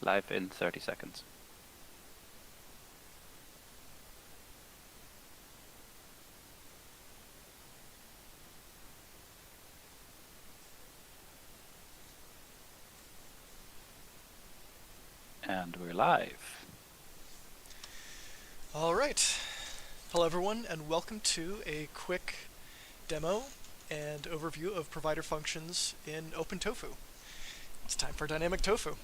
Live in 30 seconds. And we're live. All right. Hello, everyone, and welcome to a quick demo and overview of provider functions in OpenTofu. It's time for dynamic tofu.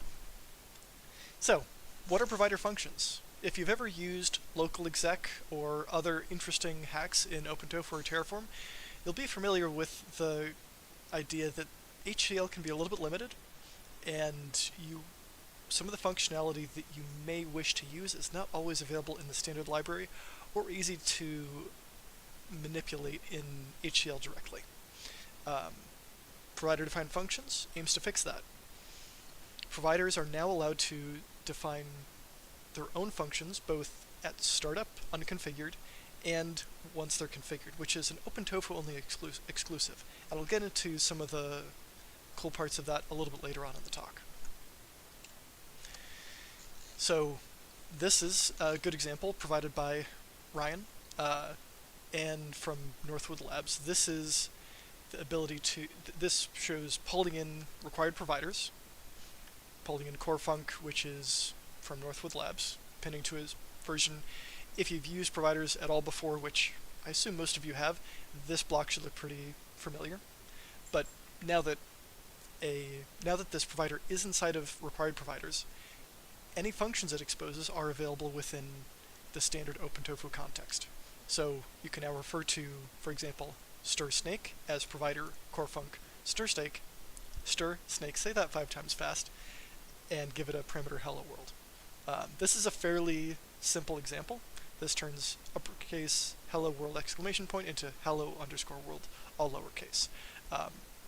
So, what are provider functions? If you've ever used local exec or other interesting hacks in OpenTofu or Terraform, you'll be familiar with the idea that HCL can be a little bit limited, and some of the functionality that you may wish to use is not always available in the standard library or easy to manipulate in HCL directly. Provider-defined functions aims to fix that. Providers are now allowed to define their own functions both at startup, unconfigured, and once they're configured, which is an OpenTofu only exclusive. And I'll get into some of the cool parts of that a little bit later on in the talk. So this is a good example provided by Ryan and from Northwood Labs. This is the ability to, this shows pulling in required providers, pulling in core func, which is from Northwood Labs, pinning to his version. If you've used providers at all before, which I assume most of you have, this block should look pretty familiar. But now that this provider is inside of required providers, any functions it exposes are available within the standard OpenTofu context. So you can now refer to, for example, stir snake as provider core func stir snake, say that 5 times fast, and give it a parameter hello world. This is a fairly simple example. This turns uppercase hello world exclamation point into hello underscore world, all lowercase.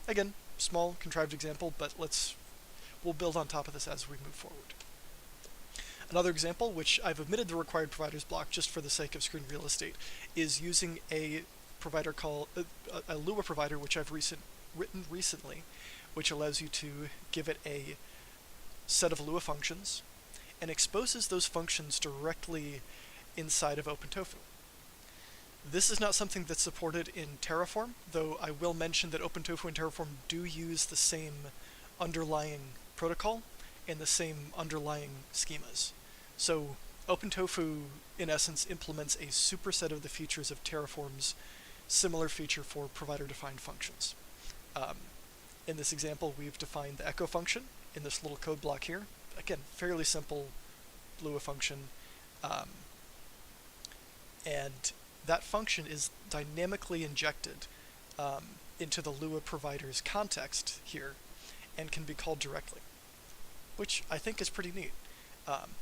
Again, small contrived example, but we'll build on top of this as we move forward. Another example, which I've omitted the required providers block just for the sake of screen real estate, is using a provider called a Lua provider, which I've written recently, which allows you to give it a set of Lua functions and exposes those functions directly inside of OpenTofu. This is not something that's supported in Terraform, though I will mention that OpenTofu and Terraform do use the same underlying protocol and the same underlying schemas. So OpenTofu, in essence, implements a superset of the features of Terraform's similar feature for provider-defined functions. In this example, we've defined the echo function in this little code block here. Again, fairly simple Lua function. And that function is dynamically injected into the Lua provider's context here and can be called directly, which I think is pretty neat.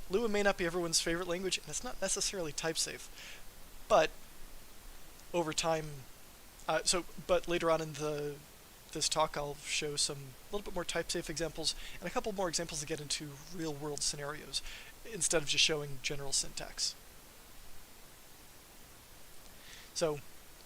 Lua may not be everyone's favorite language, and it's not necessarily type safe, but over time, but later on in this talk, I'll show a little bit more type safe examples and a couple more examples to get into real world scenarios instead of just showing general syntax. So,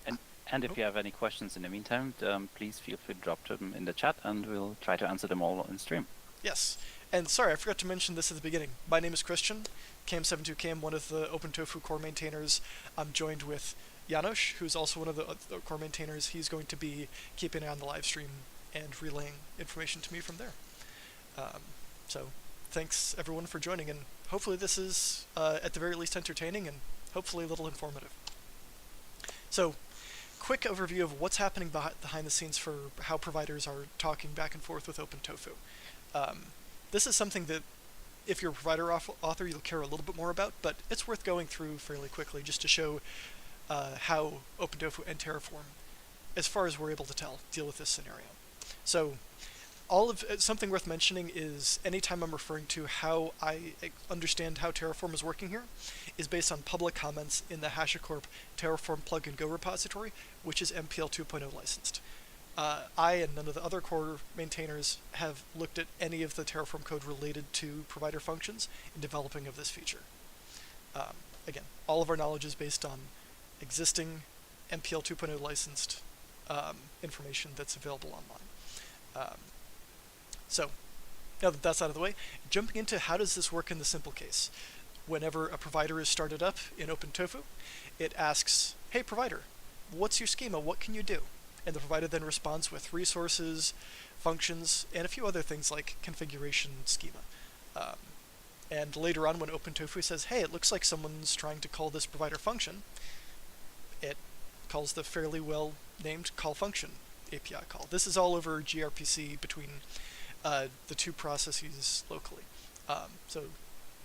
and if you have any questions in the meantime, please feel free to drop them in the chat, and we'll try to answer them all on stream. Yes, and sorry, I forgot to mention this at the beginning. My name is Christian, Cam72Cam, one of the OpenTofu core maintainers. I'm joined with Janos, who's also one of the core maintainers. He's going to be keeping an eye on the live stream and relaying information to me from there. So thanks everyone for joining, and hopefully this is at the very least entertaining and hopefully a little informative. So, quick overview of what's happening behind the scenes for how providers are talking back and forth with OpenTofu. This is something that, if you're a provider author, you'll care a little bit more about, but it's worth going through fairly quickly just to show how OpenTofu and Terraform, as far as we're able to tell, deal with this scenario. So, something worth mentioning is anytime I'm referring to how I understand how Terraform is working here is based on public comments in the HashiCorp Terraform plugin Go repository, which is MPL 2.0 licensed. I and none of the other core maintainers have looked at any of the Terraform code related to provider functions in developing of this feature. Again, all of our knowledge is based on existing MPL 2.0 licensed information that's available online. So now that that's out of the way, jumping into how does this work in the simple case. Whenever a provider is started up in OpenTofu, it asks, hey provider, what's your schema? What can you do? And the provider then responds with resources, functions, and a few other things like configuration schema. And later on when OpenTofu says, hey, it looks like someone's trying to call this provider function, it calls the fairly well-named call function API call. This is all over gRPC between the two processes locally. So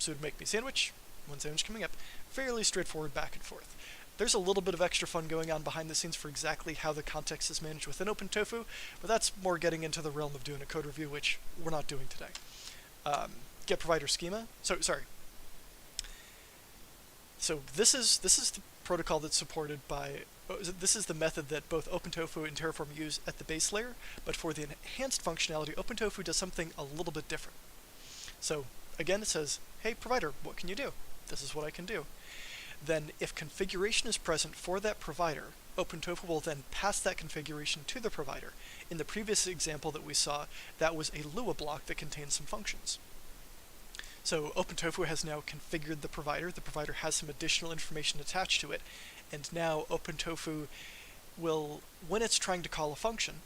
to make me sandwich, one sandwich coming up, fairly straightforward back and forth. There's a little bit of extra fun going on behind the scenes for exactly how the context is managed within OpenTofu, but that's more getting into the realm of doing a code review, which we're not doing today. Get provider schema. So this is the protocol that's supported by. This is the method that both OpenTofu and Terraform use at the base layer, but for the enhanced functionality, OpenTofu does something a little bit different. So again, it says, hey provider, what can you do? This is what I can do. Then if configuration is present for that provider, OpenTofu will then pass that configuration to the provider. In the previous example that we saw, that was a Lua block that contains some functions. So OpenTofu has now configured the provider has some additional information attached to it, and now OpenTofu will, when it's trying to call a function,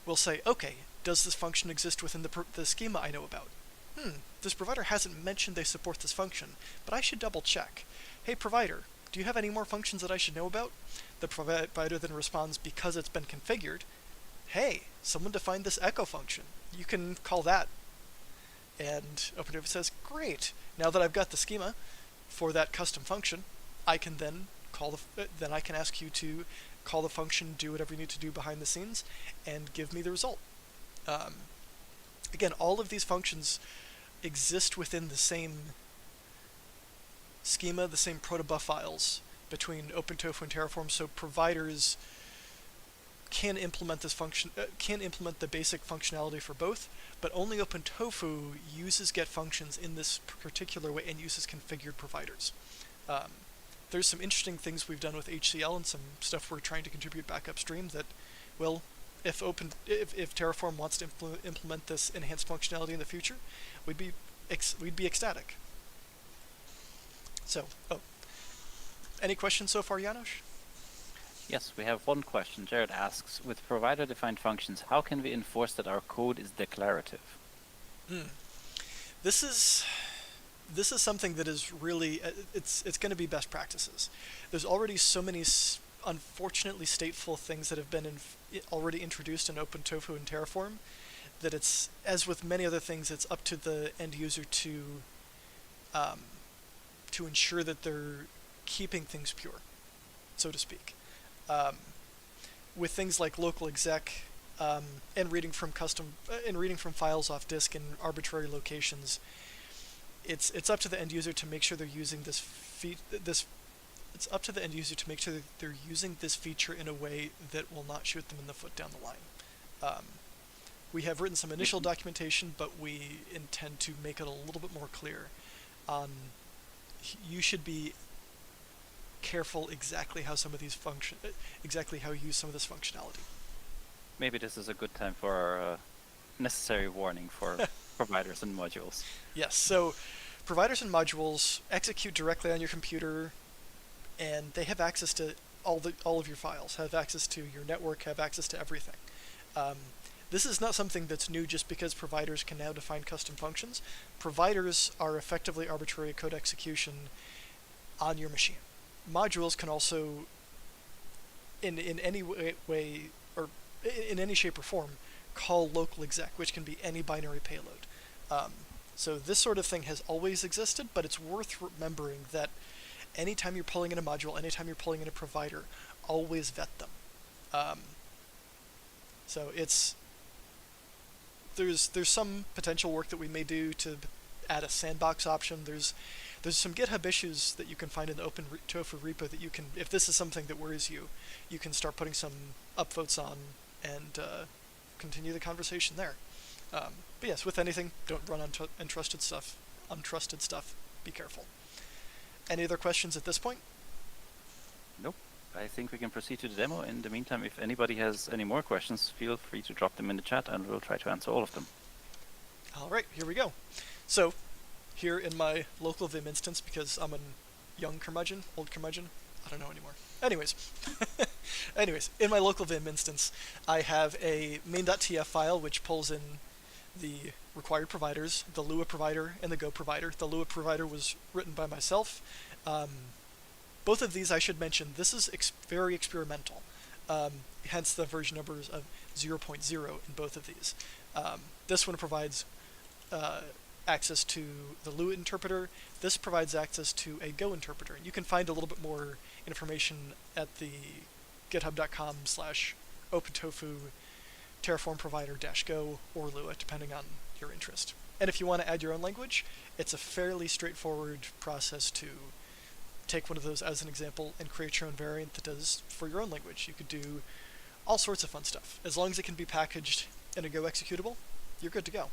will say, okay, does this function exist within the schema I know about? This provider hasn't mentioned they support this function, but I should double check. Hey provider, do you have any more functions that I should know about? The provider then responds, because it's been configured, hey, someone defined this echo function. You can call that. And OpenTofu says, great, now that I've got the schema for that custom function, I can then I can ask you to call the function, do whatever you need to do behind the scenes, and give me the result. Again, all of these functions exist within the same schema, the same protobuf files between OpenTofu and Terraform, so providers can implement this function, can implement the basic functionality for both, but only OpenTofu uses get functions in this particular way and uses configured providers. There's some interesting things we've done with HCL and some stuff we're trying to contribute back upstream that, well, if Terraform wants to implement this enhanced functionality in the future, we'd be ecstatic. So, any questions so far, Janos? Yes, we have one question. Jared asks, with provider-defined functions, how can we enforce that our code is declarative? This is something that is really, it's going to be best practices. There's already so many unfortunately stateful things that have been already introduced in OpenTofu and Terraform that it's, as with many other things, it's up to the end user to ensure that they're keeping things pure, so to speak. With things like local exec and reading from files off disk in arbitrary locations, it's up to the end user to make sure they're using it's up to the end user to make sure that they're using this feature in a way that will not shoot them in the foot down the line. We have written some initial documentation, but we intend to make it a little bit more clear on you should be careful exactly how some of these exactly how you use some of this functionality. Maybe this is a good time for our necessary warning for providers and modules. Yes, so providers and modules execute directly on your computer, and they have access to all of your files, have access to your network, have access to everything. This is not something that's new just because providers can now define custom functions. Providers are effectively arbitrary code execution on your machine. Modules can also, in any way or in any shape or form, call local exec, which can be any binary payload. So this sort of thing has always existed, but it's worth remembering that anytime you're pulling in a module, anytime you're pulling in a provider, always vet them. So there's some potential work that we may do to add a sandbox option. There's some GitHub issues that you can find in the OpenTofu repo that you can, if this is something that worries you, you can start putting some upvotes on and continue the conversation there. But yes, with anything, don't run on untrusted stuff. Be careful. Any other questions at this point? Nope. I think we can proceed to the demo. In the meantime, if anybody has any more questions, feel free to drop them in the chat and we'll try to answer all of them. All right, here we go. So here in my local Vim instance, because I'm a young curmudgeon, old curmudgeon, I don't know anymore. Anyways, in my local Vim instance, I have a main.tf file which pulls in the required providers, the Lua provider and the Go provider. The Lua provider was written by myself. Both of these, I should mention, this is very experimental, hence the version numbers of 0.0 in both of these. This one provides access to the Lua interpreter. This provides access to a Go interpreter. And you can find a little bit more information at the github.com/OpenTofu Terraform provider-go or Lua, depending on your interest. And if you want to add your own language, it's a fairly straightforward process to take one of those as an example and create your own variant that does for your own language. You could do all sorts of fun stuff. As long as it can be packaged in a Go executable, you're good to go.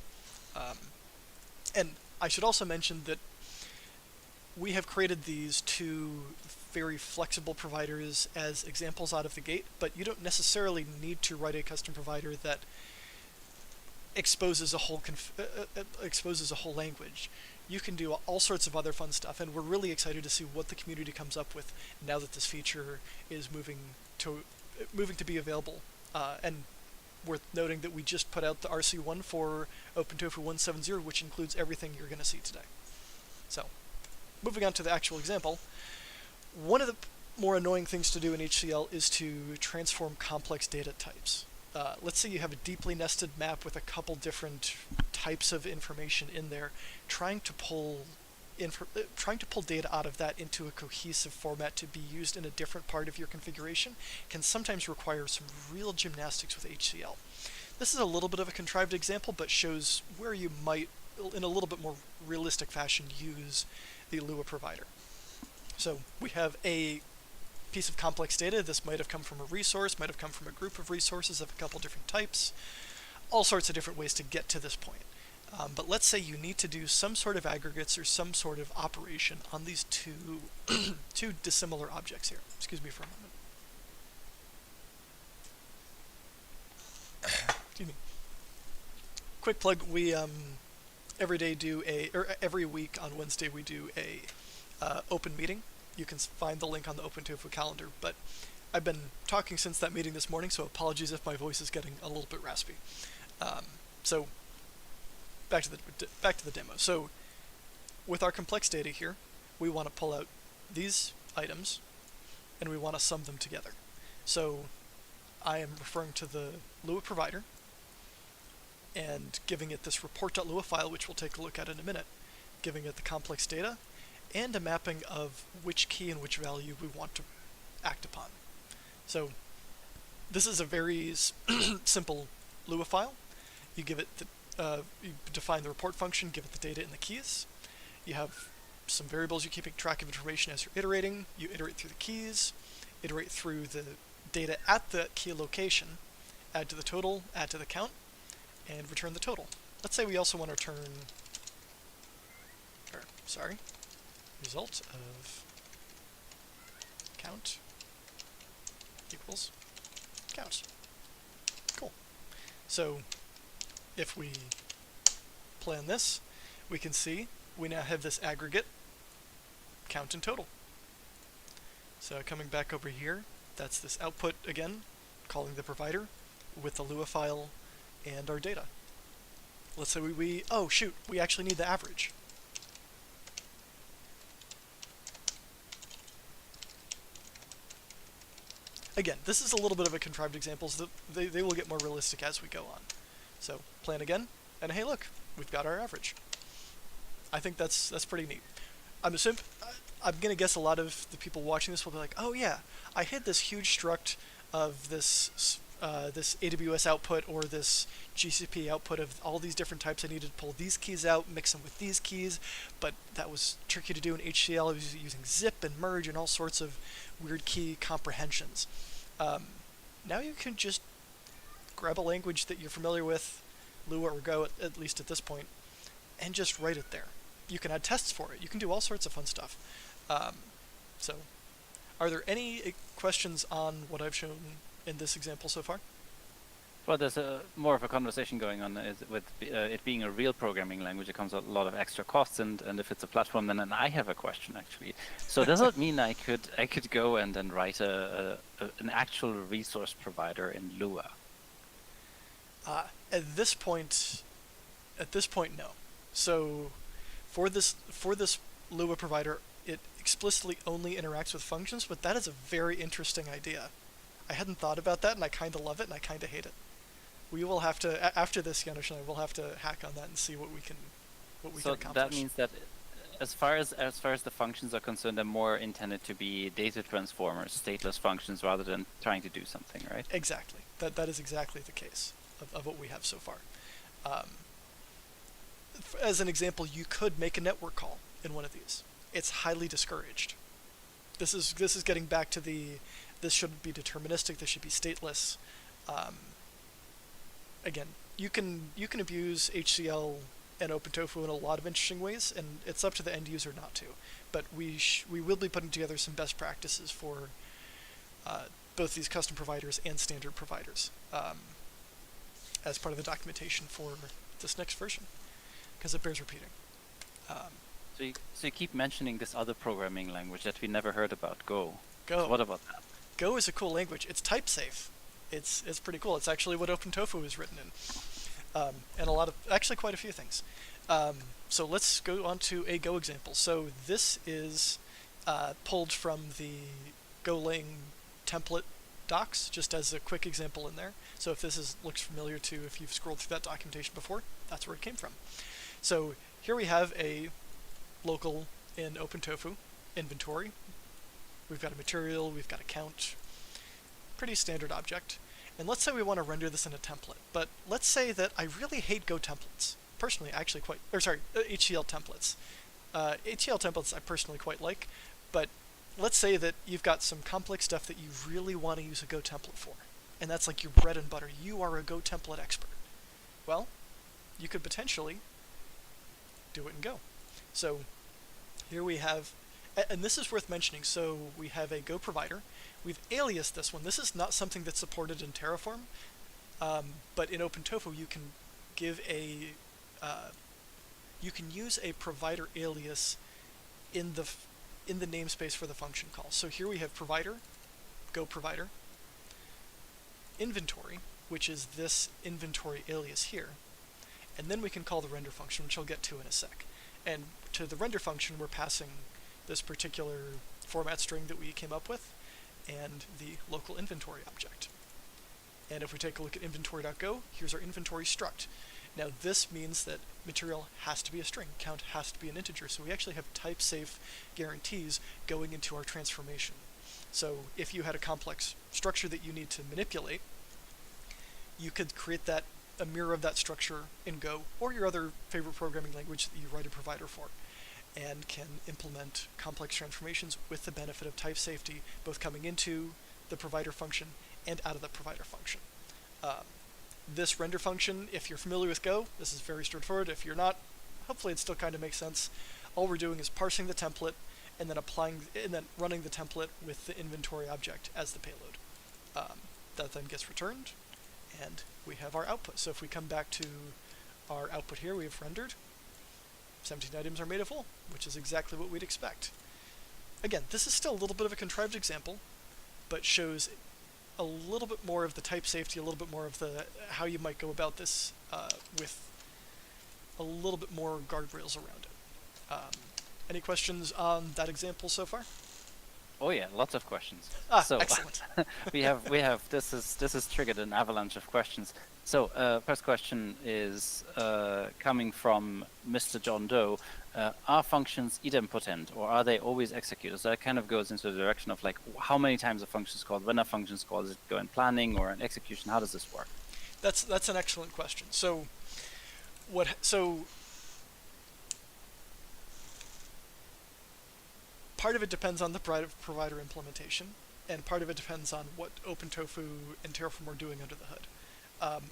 And I should also mention that we have created these two very flexible providers as examples out of the gate, but you don't necessarily need to write a custom provider that exposes a whole language. You can do all sorts of other fun stuff, and we're really excited to see what the community comes up with now that this feature is moving to be available. And worth noting that we just put out the RC1 for OpenTofu 1.7.0, which includes everything you're going to see today. So, moving on to the actual example, one of the more annoying things to do in HCL is to transform complex data types. Let's say you have a deeply nested map with a couple different types of information in there, trying to pull data out of that into a cohesive format to be used in a different part of your configuration can sometimes require some real gymnastics with HCL. This is a little bit of a contrived example, but shows where you might, in a little bit more realistic fashion, use the Lua provider. So we have a piece of complex data. This might have come from a resource, might have come from a group of resources of a couple different types, all sorts of different ways to get to this point. But let's say you need to do some sort of aggregates or some sort of operation on these two dissimilar objects here. Excuse me for a moment. Excuse me. Quick plug: we every week on Wednesday we do a open meeting. You can find the link on the OpenTofu calendar. But I've been talking since that meeting this morning, so apologies if my voice is getting a little bit raspy. So. Back to the demo. So with our complex data here, we want to pull out these items and we want to sum them together. So I am referring to the Lua provider and giving it this report.lua file, which we'll take a look at in a minute, giving it the complex data and a mapping of which key and which value we want to act upon. So this is a very simple Lua file. You give it you define the report function, give it the data and the keys. You have some variables you're keeping track of information as you're iterating. You iterate through the keys, iterate through the data at the key location, add to the total, add to the count, and return the total. Let's say we also want to return, result of count equals count. Cool. So if we play on this, we can see we now have this aggregate count and total. So coming back over here, that's this output again, calling the provider with the Lua file and our data. Let's say we actually need the average. Again, this is a little bit of a contrived example, so they will get more realistic as we go on. So plan again, and hey look, we've got our average. I think that's pretty neat. I'm gonna guess a lot of the people watching this will be like, oh yeah, I hid this huge struct of this this AWS output or this GCP output of all these different types. I needed to pull these keys out, mix them with these keys, but that was tricky to do in HCL. I was using zip and merge and all sorts of weird key comprehensions. Now you can just grab a language that you're familiar with, Lua or Go at least at this point, and just write it there. You can add tests for it. You can do all sorts of fun stuff. So, are there any questions on what I've shown in this example so far? Well, there's more of a conversation going on with it being a real programming language. It comes with a lot of extra costs, and if it's a platform, then I have a question actually. So does it mean I could go and then write an actual resource provider in Lua? Uh, at this point, no. So for this Lua provider, it explicitly only interacts with functions, but that is a very interesting idea. I hadn't thought about that, and I kind of love it, and I kind of hate it. We will have to after this, Janusz and I will have to hack on that and see what we can So that accomplish. means that as far as the functions are concerned, they're more intended to be data transformers, stateless functions, rather than trying to do something, right? Exactly. That is exactly the case of what we have so far. Um, as an example, you could make a network call in one of these. It's highly discouraged. This is getting back to this shouldn't be deterministic. This should be stateless. Um, Again, you can abuse HCL and OpenTofu in a lot of interesting ways, and it's up to the end user not to. But we will be putting together some best practices for both these custom providers and standard providers as part of the documentation for this next version, because it bears repeating. Um, So you keep mentioning this other programming language that we never heard about, Go. So Go. what about that? Go is a cool language. It's type safe. It's pretty cool. It's actually what OpenTofu is written in, and a lot of actually quite a few things. So let's go on to a Go example. So this is pulled from the Golang template docs, just as a quick example in there. So if looks familiar to if you've scrolled through that documentation before, that's where it came from. So here we have a local in OpenTofu inventory. We've got a material, we've got a count, pretty standard object. And let's say we want to render this in a template, but let's say that I really hate Go templates. Personally, I actually HCL templates. HCL templates I personally quite like, but let's say that you've got some complex stuff that you really want to use a Go template for, and that's like your bread and butter. You are a Go template expert. Well, you could potentially do it in Go. So here we have, and this is worth mentioning, so we have a Go provider. We've aliased this one. This is not something that's supported in Terraform, but in OpenTofu you can give you can use a provider alias in the namespace for the function call. So here we have provider, Go provider, inventory, which is this inventory alias here, and then we can call the render function, which I'll get to in a sec. And to the render function, we're passing this particular format string that we came up with, and the local inventory object. And if we take a look at inventory.go, here's our inventory struct. Now this means that material has to be a string, count has to be an integer, so we actually have type-safe guarantees going into our transformation. So if you had a complex structure that you need to manipulate, you could create a mirror of that structure in Go, or your other favorite programming language that you write a provider for, and can implement complex transformations with the benefit of type safety, both coming into the provider function and out of the provider function. This render function, if you're familiar with Go, this is very straightforward. If you're not, hopefully it still kind of makes sense. All we're doing is parsing the template and then running the template with the inventory object as the payload. That then gets returned, and we have our output. So if we come back to our output here, we have rendered 17 items are made of wool, which is exactly what we'd expect. Again, this is still a little bit of a contrived example, but shows a little bit more of the type safety, a little bit more of the how you might go about this with a little bit more guardrails around it. Any questions on that example so far? Oh yeah, lots of questions. So excellent. we have this has triggered an avalanche of questions. So first question is coming from Mr. John Doe. Are functions idempotent, or are they always executed? So that kind of goes into the direction of like how many times a function is called, when a function is called, does it go in planning or in execution? How does this work? That's an excellent question. So part of it depends on the provider implementation, and part of it depends on what OpenTofu and Terraform are doing under the hood.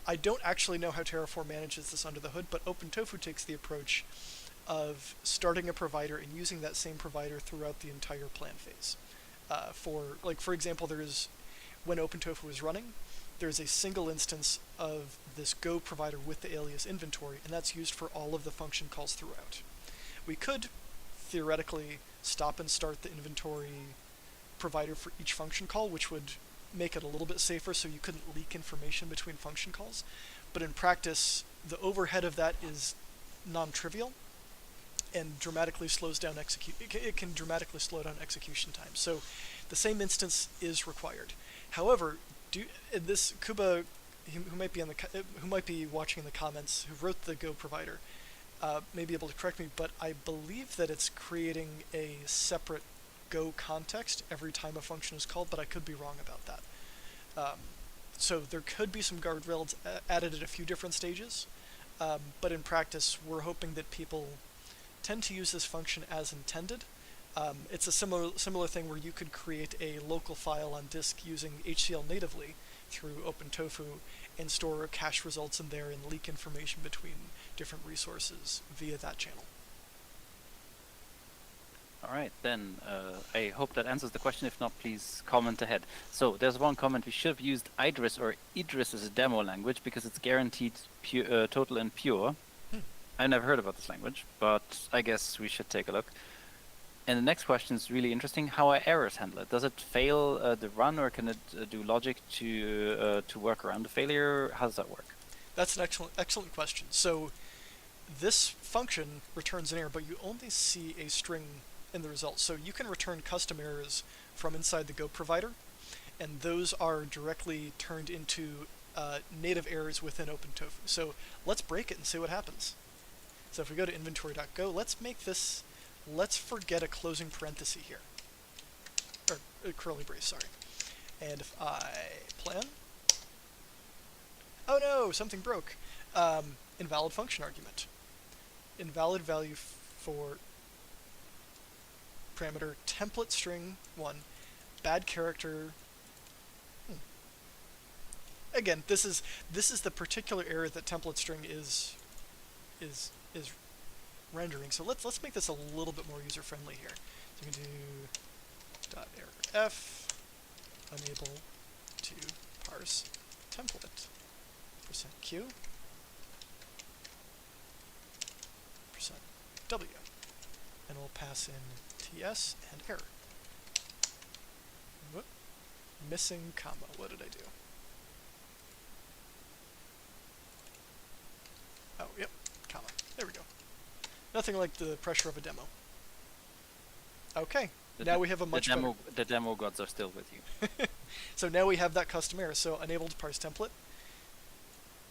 I don't actually know how Terraform manages this under the hood, but OpenTofu takes the approach of starting a provider and using that same provider throughout the entire plan phase. For example, when OpenTofu is running, there's a single instance of this Go provider with the alias inventory, and that's used for all of the function calls throughout. We could theoretically stop and start the inventory provider for each function call, which would make it a little bit safer so you couldn't leak information between function calls. But in practice, the overhead of that is non-trivial and dramatically slows down it can dramatically slow down execution time. So the same instance is required. However, this Kuba, who might be watching in the comments, who wrote the Go provider, may be able to correct me, but I believe that it's creating a separate Go context every time a function is called, but I could be wrong about that. So there could be some guardrails added at a few different stages, but in practice, we're hoping that people tend to use this function as intended. It's a similar thing where you could create a local file on disk using HCL natively through OpenTofu and store cache results in there and leak information between different resources via that channel. All right, then I hope that answers the question. If not, please comment ahead. So there's one comment: we should have used Idris or Idris as a demo language because it's guaranteed total and pure. I've never heard about this language, but I guess we should take a look. And the next question is really interesting: how are errors handled? Does it fail the run, or can it do logic to work around the failure? How does that work? That's an excellent question. So this function returns an error, but you only see a string in the result. So you can return custom errors from inside the Go provider, and those are directly turned into native errors within OpenTofu. So let's break it and see what happens. So if we go to inventory.go, let's forget a closing parenthesis here, or a curly brace, sorry. And if I plan, oh no, something broke. Invalid function argument. Invalid value for parameter template string 1, bad character. Again, this is the particular error that template string is rendering. So let's make this a little bit more user friendly here. So we can do .errorf unable to parse template %q %w, and we'll pass in TS and error. Whoop. Missing comma. What did I do? Oh, yep, comma. There we go. Nothing like the pressure of a demo. Okay, now we have a much better... The demo gods are still with you. So now we have that custom error. So unable to parse template,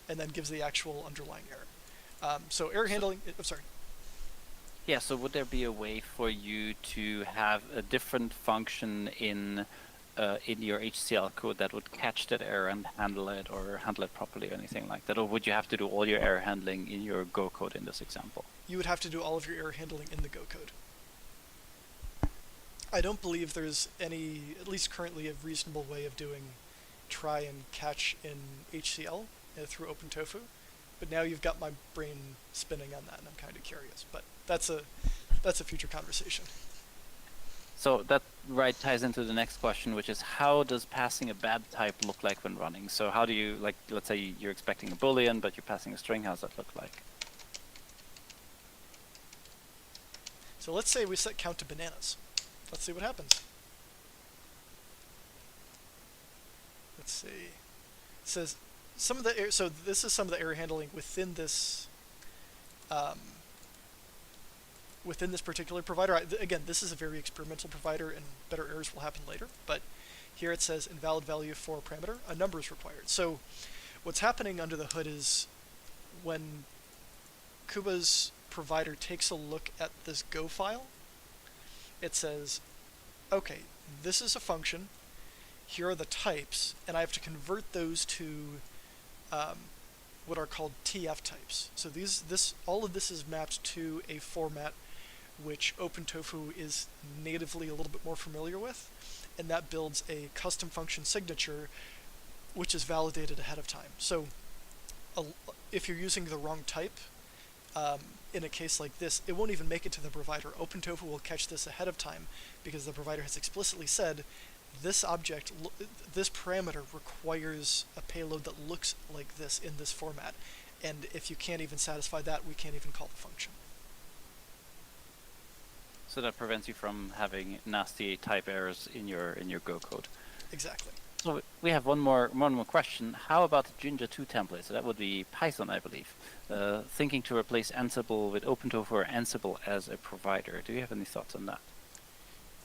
and then gives the actual underlying error. So error handling... I'm sorry. Yeah, so would there be a way for you to have a different function in your HCL code that would catch that error and handle it, or handle it properly, or anything like that? Or would you have to do all your error handling in your Go code in this example? You would have to do all of your error handling in the Go code. I don't believe there's any, at least currently, a reasonable way of doing try and catch in HCL through OpenTofu. But now you've got my brain spinning on that, and I'm kind of curious. But that's a future conversation. So that ties into the next question, which is how does passing a bad type look like when running? So how do you, like, let's say you're expecting a boolean, but you're passing a string. How does that look like? So let's say we set count to bananas. Let's see what happens. Let's see. It says some of the so this is some of the error handling within this particular provider. Again, this is a very experimental provider, and better errors will happen later. But here it says invalid value for a parameter. A number is required. So what's happening under the hood is when Kuba's provider takes a look at this Go file, it says, okay, this is a function, here are the types, and I have to convert those to what are called TF types. So all of this is mapped to a format which OpenTofu is natively a little bit more familiar with, and that builds a custom function signature which is validated ahead of time. So if you're using the wrong type, in a case like this, it won't even make it to the provider. OpenTofu will catch this ahead of time because the provider has explicitly said this object, this parameter requires a payload that looks like this in this format. And if you can't even satisfy that, we can't even call the function. So that prevents you from having nasty type errors in your Go code. Exactly. So we have one more question. How about the Jinja 2 template? So that would be Python, I believe. Thinking to replace Ansible with OpenTofu or Ansible as a provider. Do you have any thoughts on that?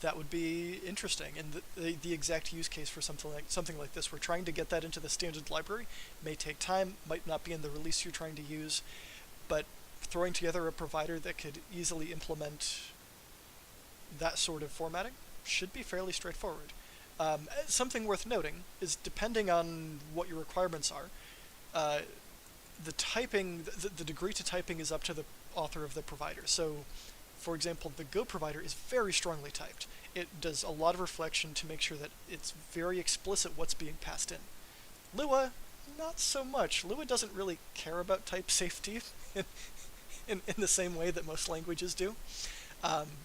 That would be interesting, and the exact use case for something like this. We're trying to get that into the standard library. May take time, might not be in the release you're trying to use, but throwing together a provider that could easily implement that sort of formatting should be fairly straightforward. Something worth noting is, depending on what your requirements are, the typing, the degree to typing is up to the author of the provider. So, for example, the Go provider is very strongly typed. It does a lot of reflection to make sure that it's very explicit what's being passed in. Lua, not so much. Lua doesn't really care about type safety in the same way that most languages do.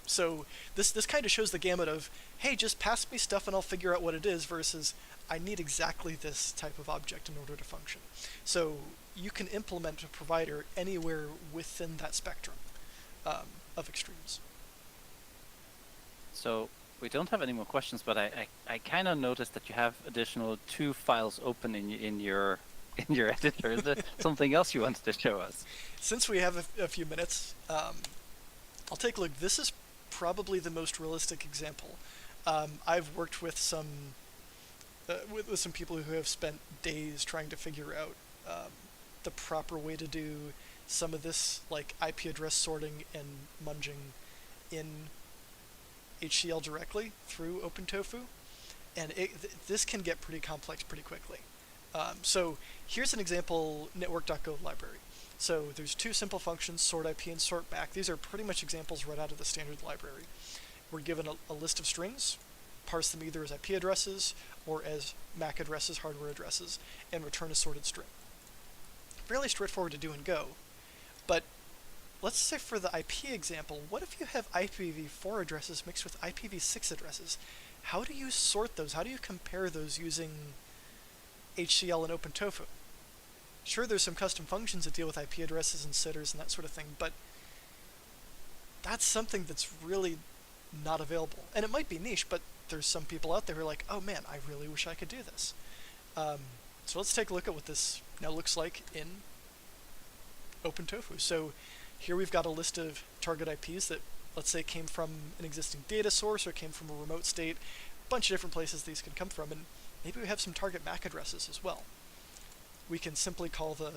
So this kind of shows the gamut of, hey, just pass me stuff and I'll figure out what it is, versus I need exactly this type of object in order to function. So you can implement a provider anywhere within that spectrum of extremes. So we don't have any more questions, but I kind of noticed that you have additional 2 files open in your editor. Is there something else you wanted to show us? Since we have a few minutes, I'll take a look. This is probably the most realistic example. I've worked with some with some people who have spent days trying to figure out the proper way to do some of this, like IP address sorting and munging in HCL directly through OpenTofu, and this can get pretty complex pretty quickly. So here's an example network.go library. So there's 2 simple functions, sort IP and sort back. These are pretty much examples right out of the standard library. We're given a list of strings, parse them either as IP addresses or as MAC addresses, hardware addresses, and return a sorted string. Fairly straightforward to do in Go, but let's say for the IP example, what if you have IPv4 addresses mixed with IPv6 addresses? How do you sort those? How do you compare those using HCL and OpenTofu? Sure, there's some custom functions that deal with IP addresses and sitters and that sort of thing, but that's something that's really not available. And it might be niche, but there's some people out there who are like, oh man, I really wish I could do this. So let's take a look at what this now looks like in OpenTofu. So here we've got a list of target IPs that, let's say, came from an existing data source or came from a remote state. A bunch of different places these can come from, and maybe we have some target MAC addresses as well. We can simply call the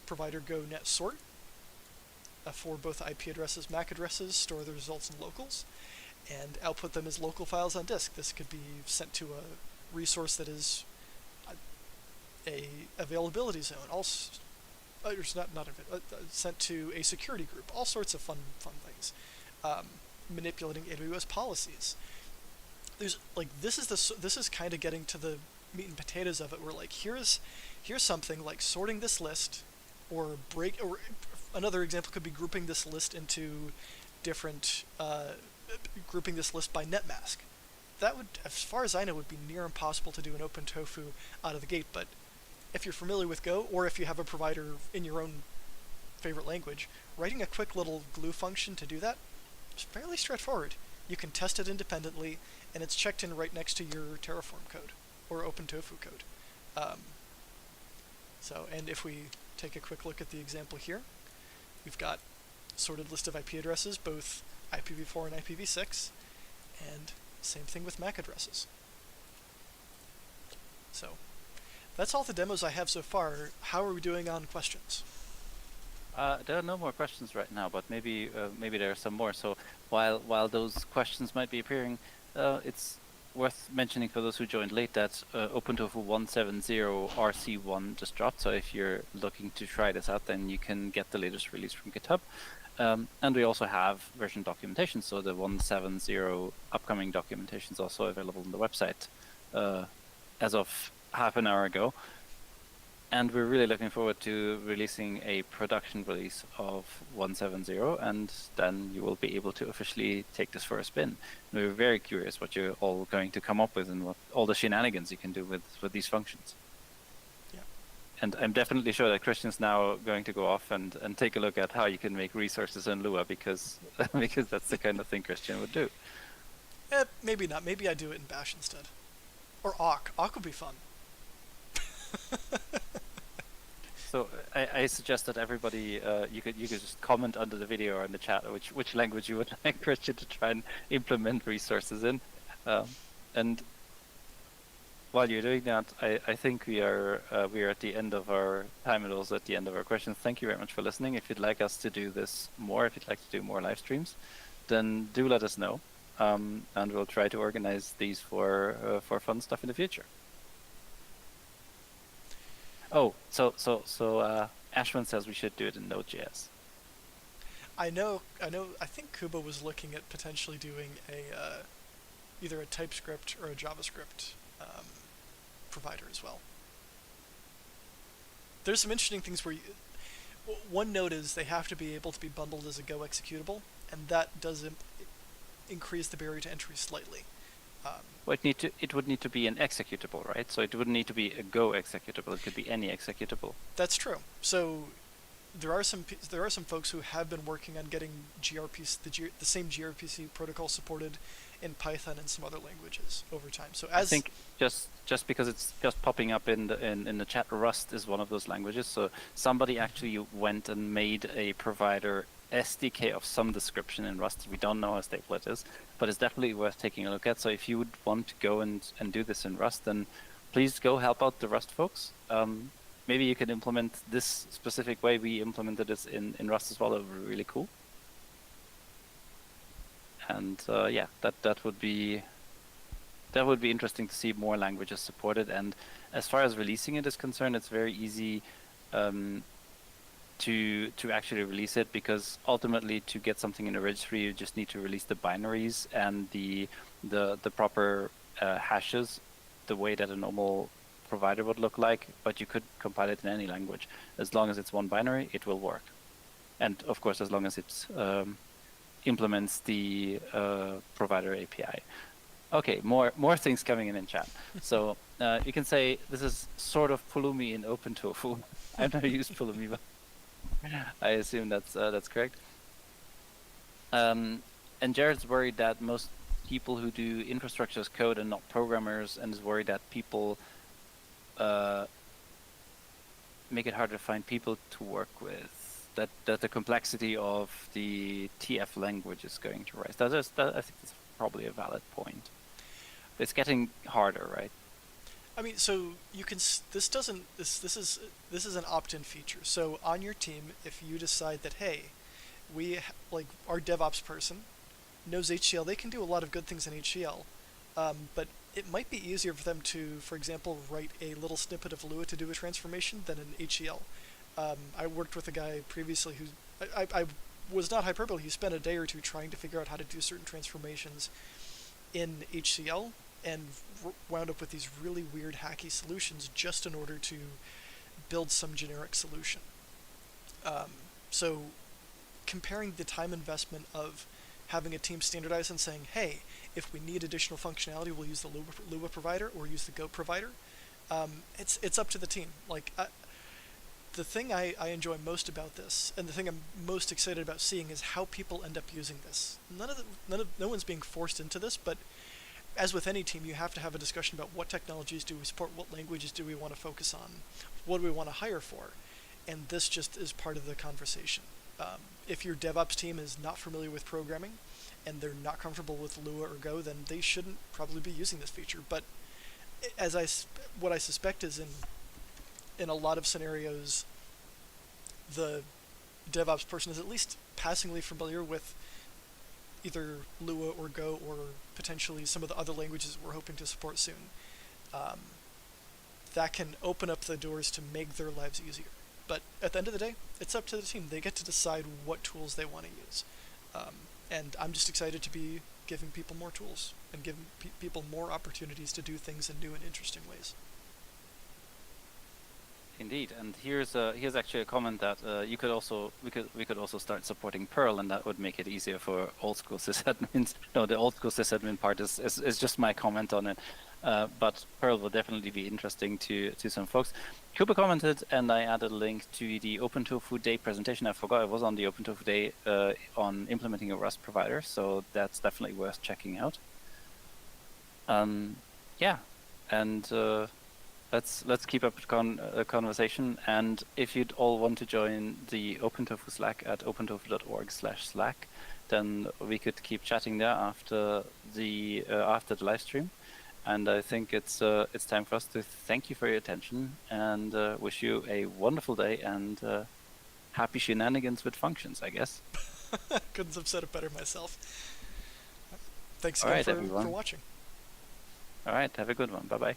provider go net sort for both IP addresses, MAC addresses, store the results in locals, and output them as local files on disk. This could be sent to a resource that is a availability zone, sent to a security group, all sorts of fun things. Manipulating AWS policies. There's like this is kind of getting to the meat and potatoes of it. We're like, here's something like sorting this list, or another example could be grouping this list into different grouping this list by netmask. That would, as far as I know, would be near impossible to do in OpenTofu out of the gate. But if you're familiar with Go, or if you have a provider in your own favorite language, writing a quick little glue function to do that is fairly straightforward. You can test it independently, and it's checked in right next to your Terraform code or OpenTofu code. And if we take a quick look at the example here, we've got sorted list of IP addresses, both IPv4 and IPv6, and same thing with MAC addresses. So that's all the demos I have so far. How are we doing on questions? There are no more questions right now, but maybe there are some more. So while those questions might be appearing, it's worth mentioning for those who joined late that OpenTofu 1.7.0 RC1 just dropped. So if you're looking to try this out, then you can get the latest release from GitHub. And we also have version documentation. So the 1.7.0 upcoming documentation is also available on the website as of half an hour ago. And we're really looking forward to releasing a production release of 170, and then you will be able to officially take this for a spin. And we're very curious what you're all going to come up with and what all the shenanigans you can do with these functions. Yeah. And I'm definitely sure that Christian's now going to go off and take a look at how you can make resources in Lua, because because that's the kind of thing Christian would do. Maybe not. Maybe I do it in Bash instead. Or Awk. Awk would be fun. So I suggest that everybody you could just comment under the video or in the chat which language you would like Christian to try and implement resources in, and while you're doing that, I think we are at the end of our time and also at the end of our questions. Thank you very much for listening. If you'd like us to do this more, if you'd like to do more live streams, then do let us know, and we'll try to organize these for fun stuff in the future. Oh, so Ashwin says we should do it in Node.js. I know. I think Kuba was looking at potentially doing a either a TypeScript or a JavaScript provider as well. There's some interesting things where one note is they have to be able to be bundled as a Go executable, and that does increase the barrier to entry slightly. Well, it would need to be an executable, right? So it wouldn't need to be a Go executable. It could be any executable. That's true. So there are some folks who have been working on getting the same gRPC protocol supported in Python and some other languages over time. So I think just because it's just popping up in the chat, Rust is one of those languages. So somebody actually went and made a provider SDK of some description in Rust. We don't know how stable it is, but it's definitely worth taking a look at. So if you would want to go and do this in Rust, then please go help out the Rust folks. Maybe you can implement this specific way we implemented this in Rust as well. That would be really cool. And yeah, that would be interesting to see more languages supported. And as far as releasing it is concerned, it's very easy to actually release it, because ultimately to get something in a registry you just need to release the binaries and the proper hashes the way that a normal provider would look like, but you could compile it in any language. As long as it's one binary, it will work. And of course, as long as it implements the provider API. Okay, more things coming in chat. So you can say this is sort of Pulumi in OpenTofu. I've never used Pulumi, but I assume that's correct. And Jared's worried that most people who do infrastructure as code and not programmers, and is worried that people make it harder to find people to work with. That the complexity of the TF language is going to rise. I think that's probably a valid point. It's getting harder, right? I mean, so you can. This is an opt-in feature. So on your team, if you decide that, hey, like our DevOps person knows HCL, they can do a lot of good things in HCL, but it might be easier for them to, for example, write a little snippet of Lua to do a transformation than in HCL. I worked with a guy previously who I was not hyperbole. He spent a day or two trying to figure out how to do certain transformations in HCL, and wound up with these really weird hacky solutions just in order to build some generic solution. So comparing the time investment of having a team standardize and saying, hey, if we need additional functionality, we'll use the Lua provider or use the Go provider. It's up to the team. Like the thing I enjoy most about this, and the thing I'm most excited about seeing, is how people end up using this. No one's being forced into this, but as with any team, you have to have a discussion about what technologies do we support, what languages do we want to focus on, what do we want to hire for, and this just is part of the conversation. If your DevOps team is not familiar with programming and they're not comfortable with Lua or Go, then they shouldn't probably be using this feature. But what I suspect is in a lot of scenarios, the DevOps person is at least passingly familiar with either Lua or Go, or potentially some of the other languages we're hoping to support soon. That can open up the doors to make their lives easier. But at the end of the day, it's up to the team. They get to decide what tools they want to use. And I'm just excited to be giving people more tools and giving people more opportunities to do things in new and interesting ways. Indeed, and here's actually a comment that we could also start supporting Perl, and that would make it easier for old school sysadmins. No, the old school sysadmin part is just my comment on it, but Perl will definitely be interesting to some folks. Cooper commented, and I added a link to the OpenTofu Day presentation. I forgot it was on the OpenTofu Day on implementing a Rust provider, so that's definitely worth checking out. Yeah, and. Let's keep up a conversation, and if you'd all want to join the OpenTofu Slack at opentofu.org/Slack, then we could keep chatting there after the live stream. And I think it's time for us to thank you for your attention and wish you a wonderful day and happy shenanigans with functions, I guess. Couldn't have said it better myself. Thanks All again right, for everyone. watching. All right, have a good one. Bye bye.